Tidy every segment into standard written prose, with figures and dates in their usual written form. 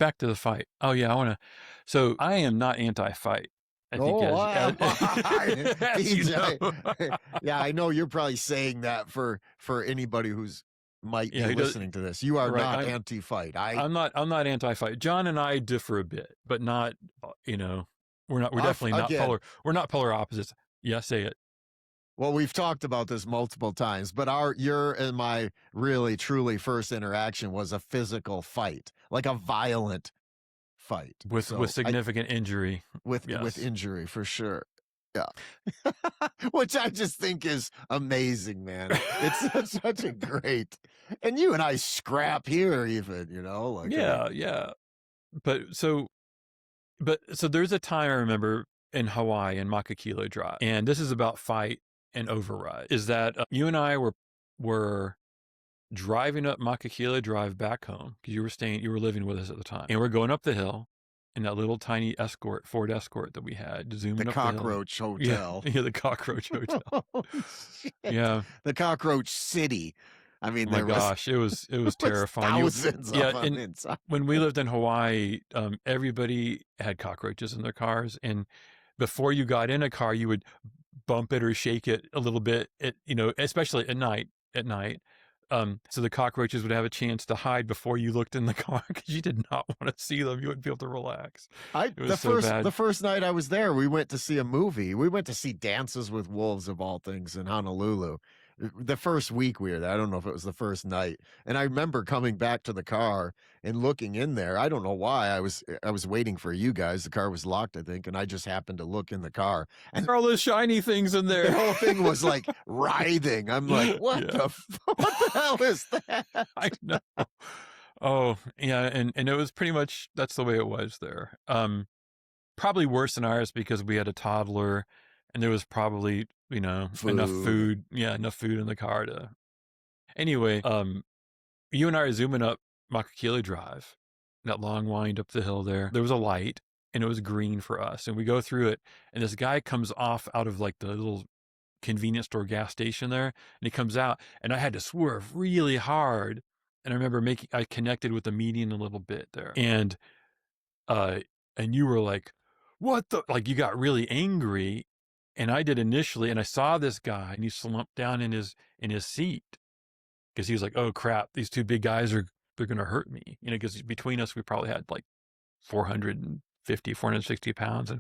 back to the fight. Oh yeah, so I am not anti-fight. I think Oh, as you know. BJ. Yeah, I know you're probably saying that for anybody who's might Yeah, be he does. listening to this. You are Right. not anti-fight. I'm not anti-fight. John and I differ a bit, but not, we're definitely not Again, we're not polar opposites. Yeah, say it. well, we've talked about this multiple times, but your and my really truly first interaction was a physical fight, like a violent fight. With So significant injury. with Yes. injury for sure. Yeah. Which I just think is amazing, man. It's such a great, and you and I scrap here even, like, Yeah. But so there's a time I remember in Hawaii in Makakilo Drive, and this is about fight and override. Is that you and I were driving up Makakilo Drive back home because you were living with us at the time, and we're going up the hill in that little tiny Ford Escort that we had, zooming the up the hill. Cockroach Hotel. Yeah, the Cockroach Hotel. Oh, shit. Yeah. The Cockroach City. I mean, Oh my there was gosh, it was terrifying. thousands of them inside. When we lived in Hawaii, everybody had cockroaches in their cars, and before you got in a car, you would bump it or shake it a little bit, especially at night. So the cockroaches would have a chance to hide before you looked in the car because you did not want to see them. You wouldn't be able to relax. It was so bad. The first night I was there, we went to see a movie. We went to see Dances with Wolves of all things in Honolulu. The first week we were there, I don't know if it was the first night. And I remember coming back to the car and looking in there. I don't know why. I was waiting for you guys. The car was locked, I think, and I just happened to look in the car. And there are all those shiny things in there. The whole thing was like writhing. I'm like, what the hell is that? I know. Oh, yeah, and it was pretty much, that's the way it was there. Probably worse than ours because we had a toddler and there was probably, enough food. Yeah, enough food in the car to. Anyway, you and I are zooming up Makakili Drive, that long wind up the hill there. There was a light and it was green for us, and we go through it, and this guy comes off out of like the little convenience store gas station there, and he comes out, and I had to swerve really hard. And I remember I connected with the median a little bit there, and you were like, what the, like, you got really angry, and I did initially, and I saw this guy, and he slumped down in his seat because he was like, oh crap, these two big guys they're gonna hurt me, because between us we probably had like 460 pounds,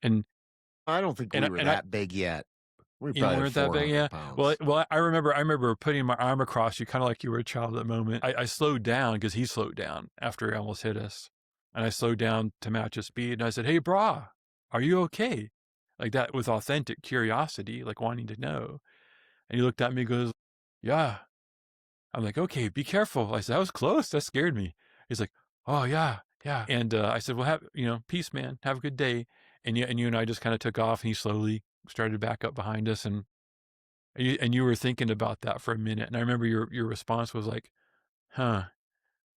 and I don't think we were that big yet. We you weren't that big, yeah. Pounds. Well, I remember putting my arm across you, kind of like you were a child at that moment. I slowed down because he slowed down after he almost hit us, and I slowed down to match his speed. And I said, "Hey, brah, are you okay?" Like that, with authentic curiosity, like wanting to know. And he looked at me and goes, "Yeah." I'm like, "Okay, be careful." I said, "That was close. That scared me." He's like, "Oh yeah, yeah." And I said, "Well, peace, man. Have a good day." And you and I just kind of took off, and he slowly started back up behind us, and you were thinking about that for a minute. And I remember your response was like, huh. I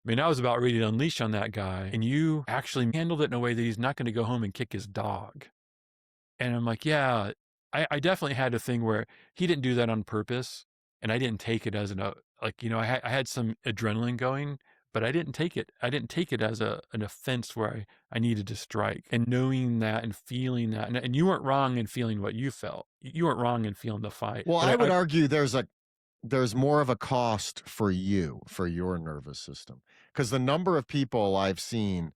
mean, I was about ready to unleash on that guy, and you actually handled it in a way that he's not going to go home and kick his dog. And I'm like, yeah, I definitely had a thing where he didn't do that on purpose, and I didn't take it as I had some adrenaline going, but I didn't take it. I didn't take it as an offense where I needed to strike. And knowing that and feeling that, and you weren't wrong in feeling what you felt. You weren't wrong in feeling the fight. Well, I would argue there's more of a cost for your nervous system, because the number of people I've seen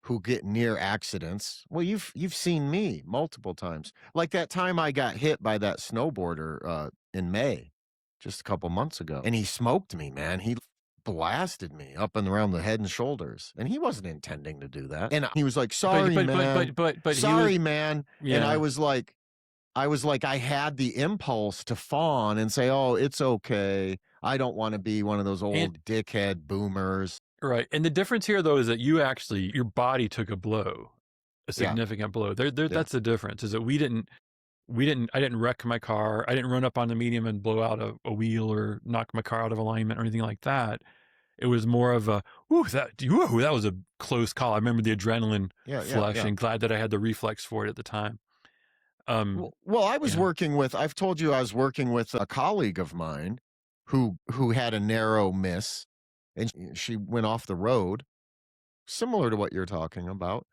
who get near accidents. Well, you've seen me multiple times. Like that time I got hit by that snowboarder in May, just a couple months ago, and he smoked me, man. He blasted me up and around the head and shoulders, and he wasn't intending to do that. And he was like, "Sorry, man, but sorry, man." Yeah. And I was like, I had the impulse to fawn and say, "Oh, it's okay. I don't want to be one of those old dickhead boomers." Right. And the difference here, though, is that your body took a blow, a significant blow. That's the difference, is that I didn't wreck my car. I didn't run up on the medium and blow out a wheel or knock my car out of alignment or anything like that. It was more of a, that was a close call. I remember the adrenaline flush, and glad that I had the reflex for it at the time. Well, I was I've told you I was working with a colleague of mine who had a narrow miss, and she went off the road, similar to what you're talking about.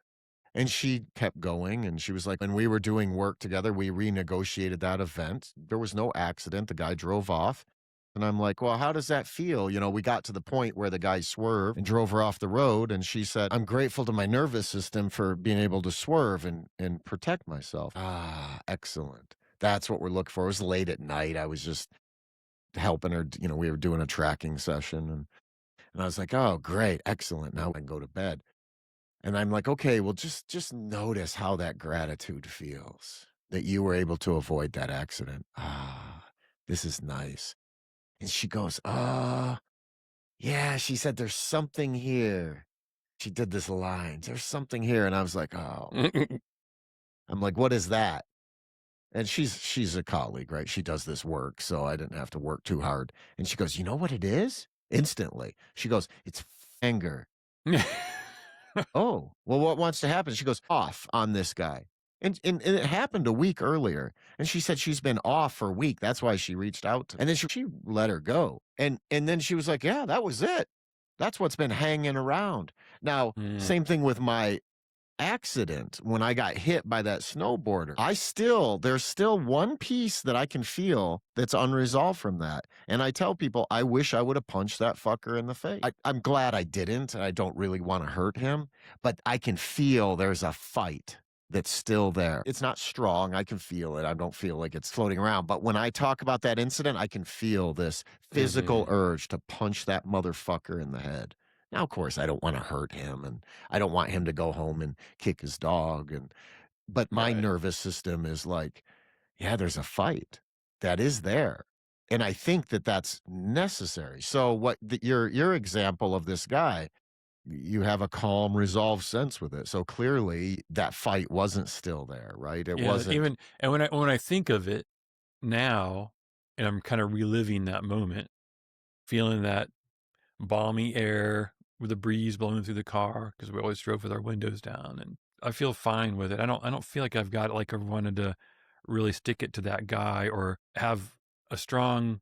And she kept going, and she was like, when we were doing work together, we renegotiated that event. There was no accident. The guy drove off. And I'm like, well, how does that feel? You know, we got to the point where the guy swerved and drove her off the road. And she said, I'm grateful to my nervous system for being able to swerve and protect myself. Ah, excellent. That's what we're looking for. It was late at night. I was just helping her. You know, we were doing a tracking session. And I was like, oh, great. Excellent. Now I can go to bed. And I'm like, okay, well, just notice how that gratitude feels that you were able to avoid that accident. Ah, this is nice. And she goes, yeah, she said, there's something here. She did this line. There's something here. And I was like, oh, I'm like, what is that? And she's a colleague, right? She does this work, so I didn't have to work too hard. And she goes, you know what it is? Instantly. She goes, it's anger. Oh, well, what wants to happen? She goes, off on this guy. And it happened a week earlier. And she said she's been off for a week. That's why she reached out. And then she let her go. And then she was like, yeah, that was it. That's what's been hanging around. Now, same thing with my accident when I got hit by that snowboarder. There's still one piece that I can feel that's unresolved from that. And I tell people, I wish I would have punched that fucker in the face. I'm glad I didn't, and I don't really want to hurt him, but I can feel there's a fight that's still there. It's not strong. I can feel it. I don't feel like it's floating around. But when I talk about that incident, I can feel this physical urge to punch that motherfucker in the head. Now, of course, I don't want to hurt him, and I don't want him to go home and kick his dog. But my nervous system is like, yeah, there's a fight that is there, and I think that that's necessary. So, your example of this guy, you have a calm, resolved sense with it. So clearly, that fight wasn't still there, right? It wasn't. Even and when I think of it now, and I'm kind of reliving that moment, feeling that balmy air with the breeze blowing through the car because we always drove with our windows down, and I feel fine with it. I don't feel like I've got like I wanted to really stick it to that guy or have a strong.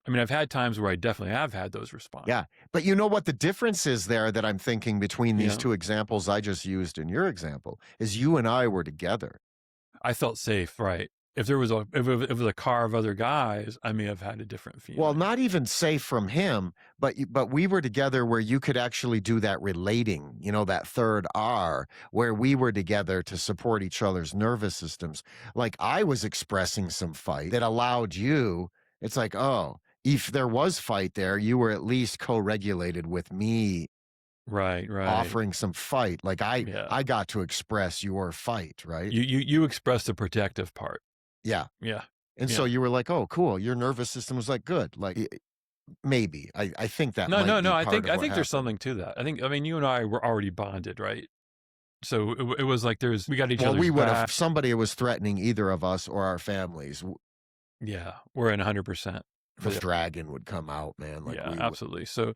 I mean, I've had times where I definitely have had those responses. Yeah, but you know what the difference is there that I'm thinking between these two examples I just used in your example is you and I were together. I felt safe, right? If it was a car of other guys, I may have had a different feeling. Well, not even safe from him, but we were together where you could actually do that relating, you know, that third R, where we were together to support each other's nervous systems. Like I was expressing some fight that allowed you, it's like, oh, if there was fight there, you were at least co-regulated with me. Right. Offering some fight. Like I got to express your fight, right? You expressed the protective part. Yeah. And Yeah. so you were like, oh, cool. Your nervous system was like, good. Like maybe. I think that No. I think there's something to that. I mean, you and I were already bonded, right? So it was like we got each other's we would back. have, if somebody was threatening either of us or our families. Yeah, we're in 100%. The dragon would come out, man. Like absolutely. So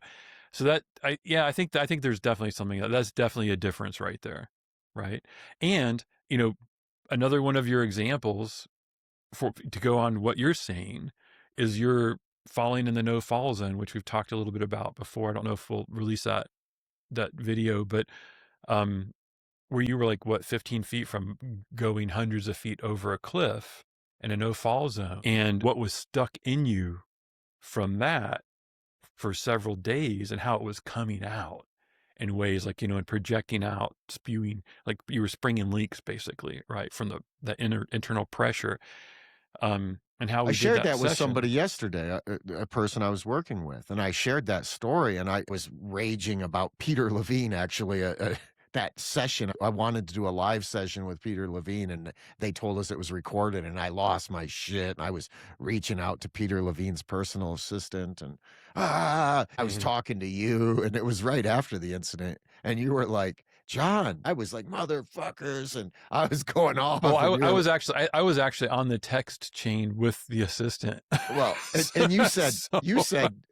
that I think there's definitely something that's definitely a difference right there, right? And you know, another one of your examples to go on what you're saying is you're falling in the no fall zone, which we've talked a little bit about before. I don't know if we'll release that video, but where you were like 15 feet from going hundreds of feet over a cliff in a no fall zone, and what was stuck in you from that for several days and how it was coming out in ways like, you know, and projecting out, spewing, like you were springing leaks basically, right? From the internal pressure. And how I shared that with somebody yesterday, a person I was working with, and I shared that story, and I was raging about Peter Levine, actually, that session. I wanted to do a live session with Peter Levine, and they told us it was recorded, and I lost my shit. I was reaching out to Peter Levine's personal assistant, and I was talking to you, and it was right after the incident, and you were like, John, I was like, motherfuckers, and I was going off. Oh, I was actually on the text chain with the assistant. Well, and you said,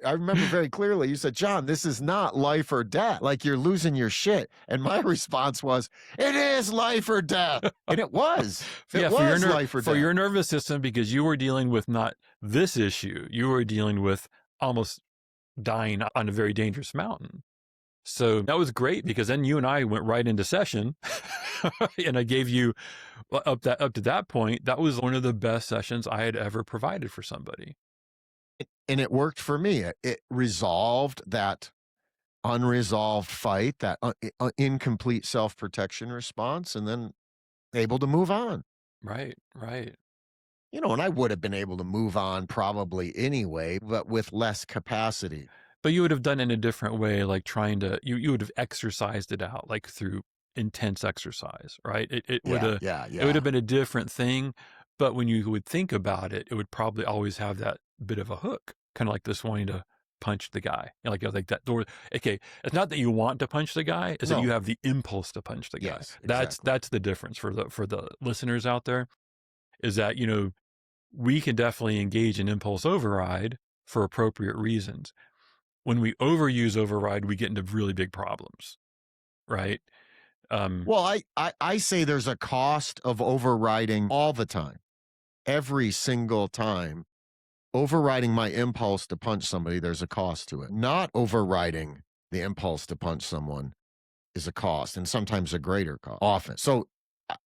I remember very clearly, you said, John, this is not life or death. Like you're losing your shit. And my response was, it is life or death. And it was. It was life or death. For your nervous system, because you were dealing with not this issue, you were dealing with almost dying on a very dangerous mountain. So that was great because then you and I went right into session and I gave you up to that point, that was one of the best sessions I had ever provided for somebody. And it worked for me. It resolved that unresolved fight, that incomplete self-protection response, and then able to move on. Right, right. And I would have been able to move on probably anyway, but with less capacity. But you would have done it in a different way, like trying to, you would have exercised it out, like through intense exercise, right? It would Yeah, have, yeah, it would yeah. have been a different thing. But when you would think about it, it would probably always have that bit of a hook, kind of like this wanting to punch the guy. Like that door. Okay, it's not that you want to punch the guy, it's that you No. have the impulse to punch the guy. Yes, exactly. That's the difference for the listeners out there, is that, we can definitely engage in impulse override for appropriate reasons. When we overuse override, we get into really big problems, right? Well, I say there's a cost of overriding all the time, every single time. Overriding my impulse to punch somebody, there's a cost to it. Not overriding the impulse to punch someone is a cost, and sometimes a greater cost, often. So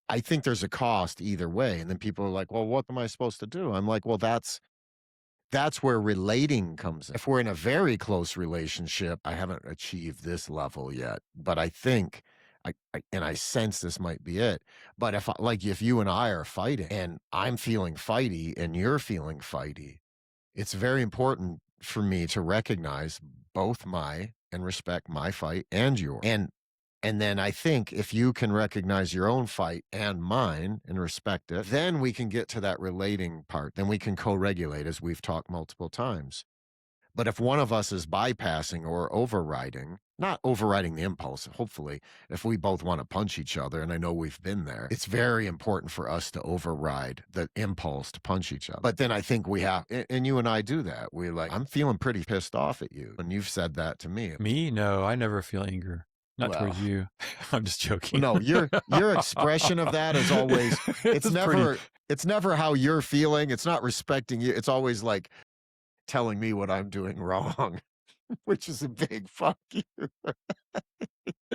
I think there's a cost either way. And then people are like, well, what am I supposed to do? I'm like, well, that's where relating comes in. If we're in a very close relationship, I haven't achieved this level yet, but I think and I sense this might be it. But if you and I are fighting and I'm feeling fighty and you're feeling fighty, it's very important for me to recognize both my and respect my fight and yours. And then I think if you can recognize your own fight and mine and respect it, then we can get to that relating part. Then we can co-regulate, as we've talked multiple times. But if one of us is bypassing or overriding, not overriding the impulse, hopefully, if we both want to punch each other, and I know we've been there, it's very important for us to override the impulse to punch each other. But then I think we have, and you and I do that. We're like, I'm feeling pretty pissed off at you. And you've said that to me. Me? No, I never feel anger. Not Well, towards you. I'm just joking. no, your expression of that is always, it's never how you're feeling. It's not respecting you. It's always like telling me what I'm doing wrong, which is a big fuck you.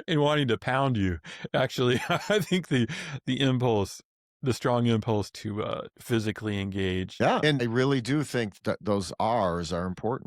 And wanting to pound you. Actually, I think the impulse, the strong impulse to physically engage. Yeah, and I really do think that those R's are important.